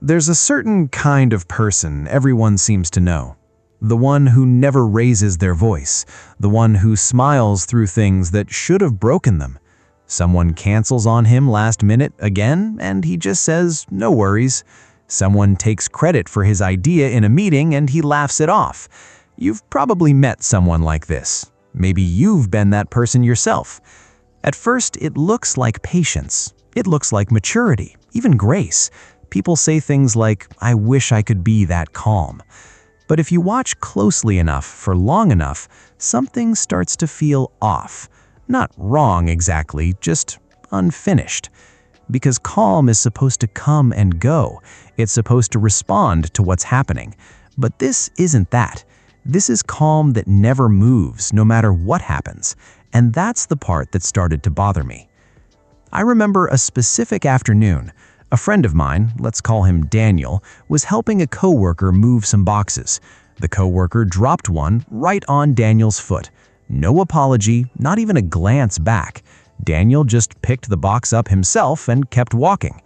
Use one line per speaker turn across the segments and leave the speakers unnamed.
There's a certain kind of person everyone seems to know. The one who never raises their voice, the one who smiles through things that should have broken them. Someone cancels on him last minute again, and he just says, "No worries." Someone takes credit for his idea in a meeting and he laughs it off. You've probably met someone like this. Maybe you've been that person yourself. At first, it looks like patience. It looks like maturity, even grace. People say things like, "I wish I could be that calm." But if you watch closely enough for long enough, something starts to feel off. Not wrong exactly, just unfinished. Because calm is supposed to come and go. It's supposed to respond to what's happening. But this isn't that. This is calm that never moves, no matter what happens. And that's the part that started to bother me. I remember a specific afternoon. A friend of mine, let's call him Daniel, was helping a coworker move some boxes. The coworker dropped one right on Daniel's foot. No apology, not even a glance back. Daniel just picked the box up himself and kept walking.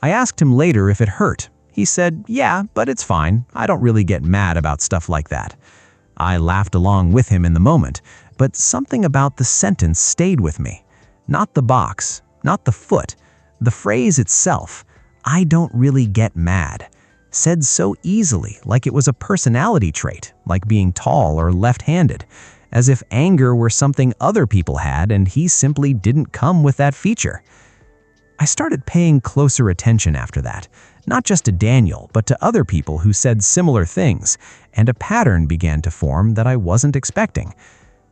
I asked him later if it hurt. He said, "Yeah, but it's fine. I don't really get mad about stuff like that." I laughed along with him in the moment, but something about the sentence stayed with me. Not the box, not the foot. The phrase itself, "I don't really get mad," said so easily, like it was a personality trait, like being tall or left-handed, as if anger were something other people had and he simply didn't come with that feature. I started paying closer attention after that, not just to Daniel, but to other people who said similar things, and a pattern began to form that I wasn't expecting.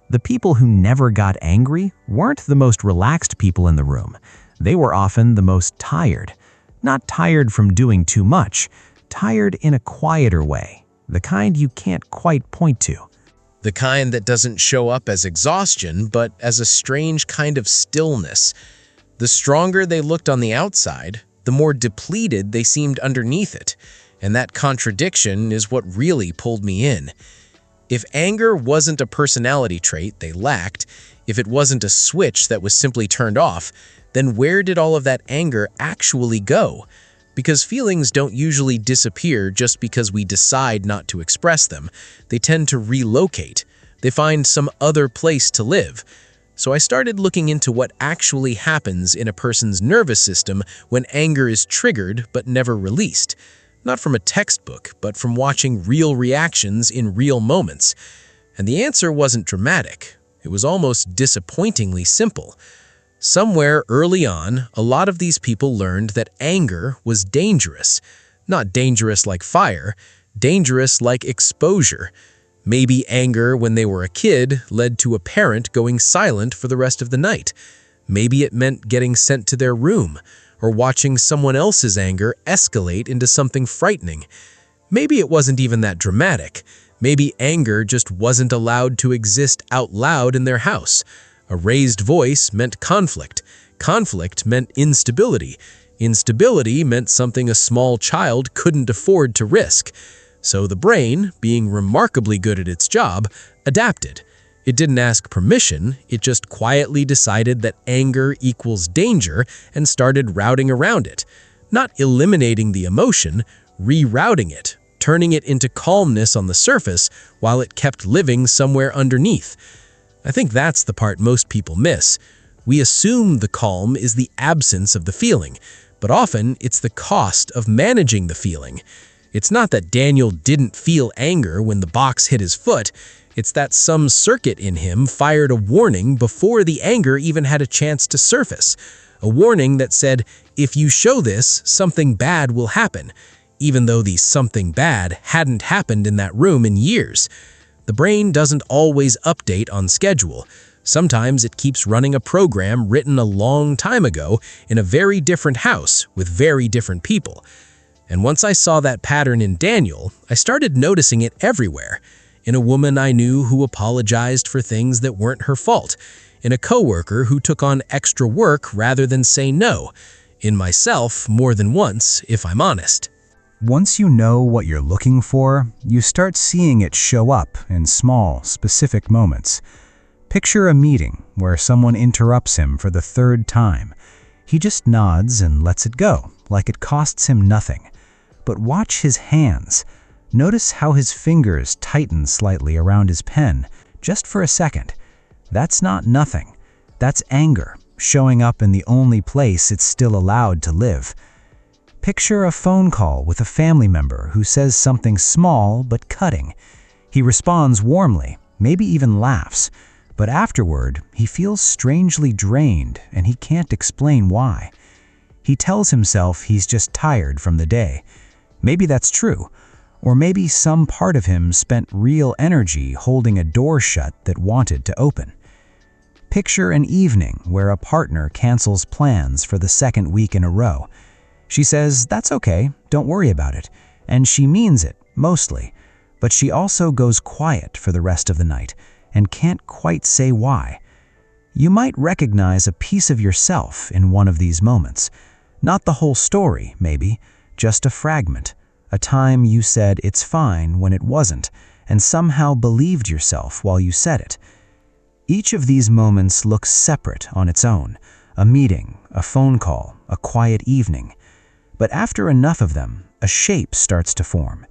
The people who never got angry weren't the most relaxed people in the room. They were often the most tired. Not tired from doing too much, tired in a quieter way, the kind you can't quite point to.
The kind that doesn't show up as exhaustion, but as a strange kind of stillness. The stronger they looked on the outside, the more depleted they seemed underneath it, and that contradiction is what really pulled me in. If anger wasn't a personality trait they lacked, if it wasn't a switch that was simply turned off, then where did all of that anger actually go? Because feelings don't usually disappear just because we decide not to express them. They tend to relocate. They find some other place to live. So I started looking into what actually happens in a person's nervous system when anger is triggered but never released. Not from a textbook, but from watching real reactions in real moments. And the answer wasn't dramatic. It was almost disappointingly simple. Somewhere early on, a lot of these people learned that anger was dangerous. Not dangerous like fire, dangerous like exposure. Maybe anger when they were a kid led to a parent going silent for the rest of the night. Maybe it meant getting sent to their room, or watching someone else's anger escalate into something frightening. Maybe it wasn't even that dramatic. Maybe anger just wasn't allowed to exist out loud in their house. A raised voice meant conflict. Conflict meant instability. Instability meant something a small child couldn't afford to risk. So the brain, being remarkably good at its job, adapted. It didn't ask permission, it just quietly decided that anger equals danger and started routing around it. Not eliminating the emotion, rerouting it, turning it into calmness on the surface while it kept living somewhere underneath. I think that's the part most people miss. We assume the calm is the absence of the feeling, but often it's the cost of managing the feeling. It's not that Daniel didn't feel anger when the box hit his foot, it's that some circuit in him fired a warning before the anger even had a chance to surface. A warning that said, if you show this, something bad will happen, even though the something bad hadn't happened in that room in years. The brain doesn't always update on schedule. Sometimes it keeps running a program written a long time ago in a very different house with very different people. And once I saw that pattern in Daniel, I started noticing it everywhere. In a woman I knew who apologized for things that weren't her fault. In a coworker who took on extra work rather than say no. In myself more than once, if I'm honest.
Once you know what you're looking for, you start seeing it show up in small, specific moments. Picture a meeting where someone interrupts him for the third time. He just nods and lets it go, like it costs him nothing. But watch his hands. Notice how his fingers tighten slightly around his pen, just for a second. That's not nothing. That's anger, showing up in the only place it's still allowed to live. Picture a phone call with a family member who says something small but cutting. He responds warmly, maybe even laughs, but afterward, he feels strangely drained and he can't explain why. He tells himself he's just tired from the day. Maybe that's true, or maybe some part of him spent real energy holding a door shut that wanted to open. Picture an evening where a partner cancels plans for the second week in a row. She says, "That's okay, don't worry about it," and she means it, mostly, but she also goes quiet for the rest of the night and can't quite say why. You might recognize a piece of yourself in one of these moments. Not the whole story, maybe, just a fragment, a time you said it's fine when it wasn't, and somehow believed yourself while you said it. Each of these moments looks separate on its own, a meeting, a phone call, a quiet evening. But after enough of them, a shape starts to form.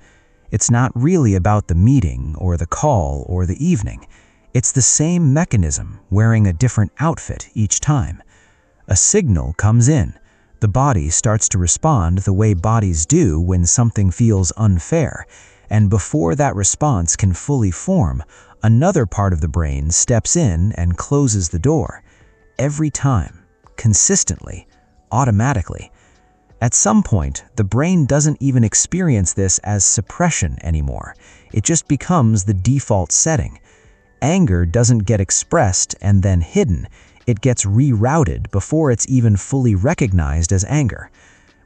It's not really about the meeting or the call or the evening. It's the same mechanism wearing a different outfit each time. A signal comes in. The body starts to respond the way bodies do when something feels unfair. And before that response can fully form, another part of the brain steps in and closes the door. Every time, consistently, automatically. At some point, the brain doesn't even experience this as suppression anymore. It just becomes the default setting. Anger doesn't get expressed and then hidden. It gets rerouted before it's even fully recognized as anger,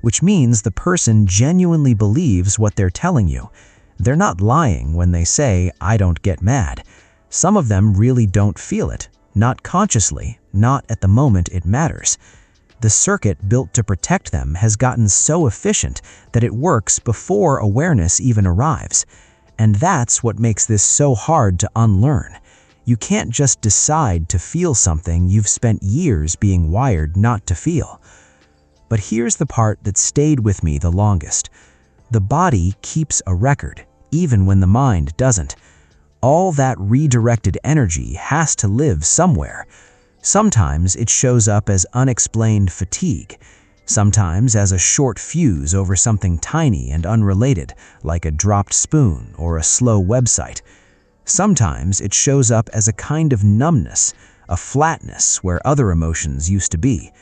which means the person genuinely believes what they're telling you. They're not lying when they say, "I don't get mad." Some of them really don't feel it, not consciously, not at the moment it matters. The circuit built to protect them has gotten so efficient that it works before awareness even arrives. And that's what makes this so hard to unlearn. You can't just decide to feel something you've spent years being wired not to feel. But here's the part that stayed with me the longest. The body keeps a record, even when the mind doesn't. All that redirected energy has to live somewhere. Sometimes it shows up as unexplained fatigue. Sometimes as a short fuse over something tiny and unrelated, like a dropped spoon or a slow website. Sometimes it shows up as a kind of numbness, a flatness where other emotions used to be.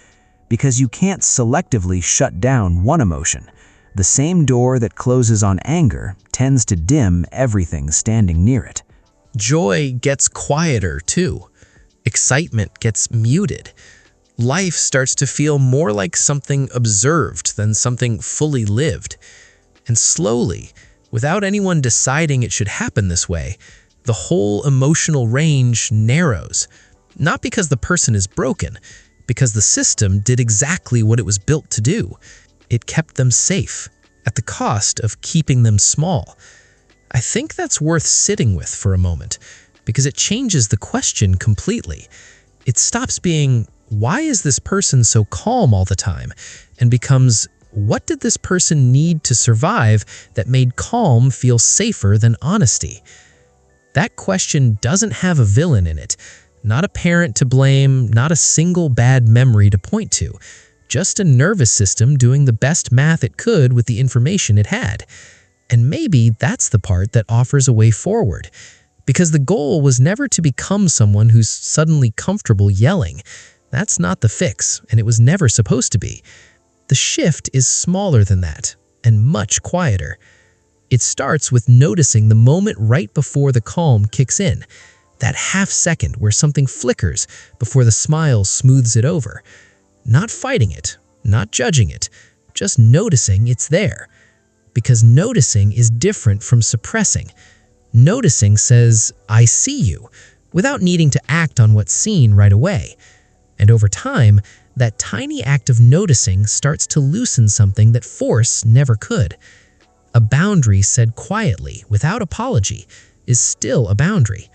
Because you can't selectively shut down one emotion. The same door that closes on anger tends to dim everything standing near it.
Joy gets quieter too. Excitement gets muted. Life starts to feel more like something observed than something fully lived. And slowly, without anyone deciding it should happen this way, the whole emotional range narrows. Not because the person is broken, because the system did exactly what it was built to do. It kept them safe, at the cost of keeping them small. I think that's worth sitting with for a moment, because it changes the question completely. It stops being, "Why is this person so calm all the time?" and becomes, "What did this person need to survive that made calm feel safer than honesty?" That question doesn't have a villain in it, not a parent to blame, not a single bad memory to point to, just a nervous system doing the best math it could with the information it had. And maybe that's the part that offers a way forward. Because the goal was never to become someone who's suddenly comfortable yelling. That's not the fix, and it was never supposed to be. The shift is smaller than that, and much quieter. It starts with noticing the moment right before the calm kicks in, that half second where something flickers before the smile smooths it over. Not fighting it, not judging it, just noticing it's there. Because noticing is different from suppressing. Noticing says, "I see you," without needing to act on what's seen right away. And over time, that tiny act of noticing starts to loosen something that force never could. A boundary said quietly, without apology, is still a boundary.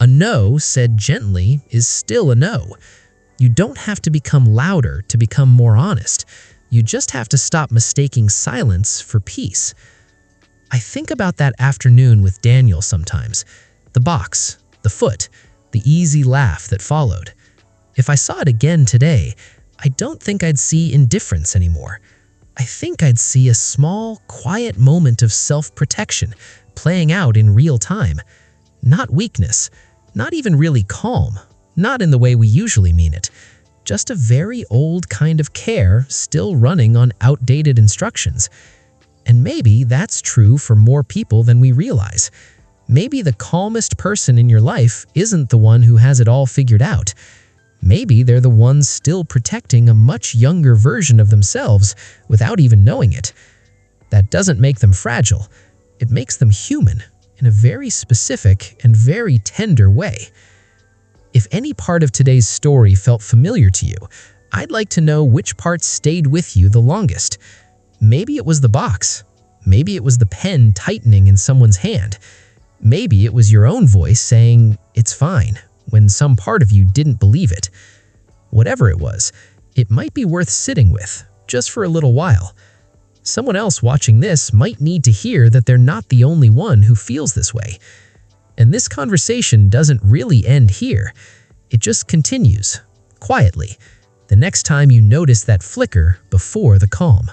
A no said gently is still a no. You don't have to become louder to become more honest. You just have to stop mistaking silence for peace. I think about that afternoon with Daniel sometimes. The box, the foot, the easy laugh that followed. If I saw it again today, I don't think I'd see indifference anymore. I think I'd see a small, quiet moment of self-protection playing out in real time. Not weakness, not even really calm, not in the way we usually mean it. Just a very old kind of care still running on outdated instructions. And maybe that's true for more people than we realize. Maybe the calmest person in your life isn't the one who has it all figured out. Maybe they're the ones still protecting a much younger version of themselves without even knowing it. That doesn't make them fragile. It makes them human in a very specific and very tender way. If any part of today's story felt familiar to you, I'd like to know which part stayed with you the longest. Maybe it was the box. Maybe it was the pen tightening in someone's hand. Maybe it was your own voice saying, "It's fine," when some part of you didn't believe it. Whatever it was, it might be worth sitting with, just for a little while. Someone else watching this might need to hear that they're not the only one who feels this way. And this conversation doesn't really end here. It just continues, quietly, the next time you notice that flicker before the calm.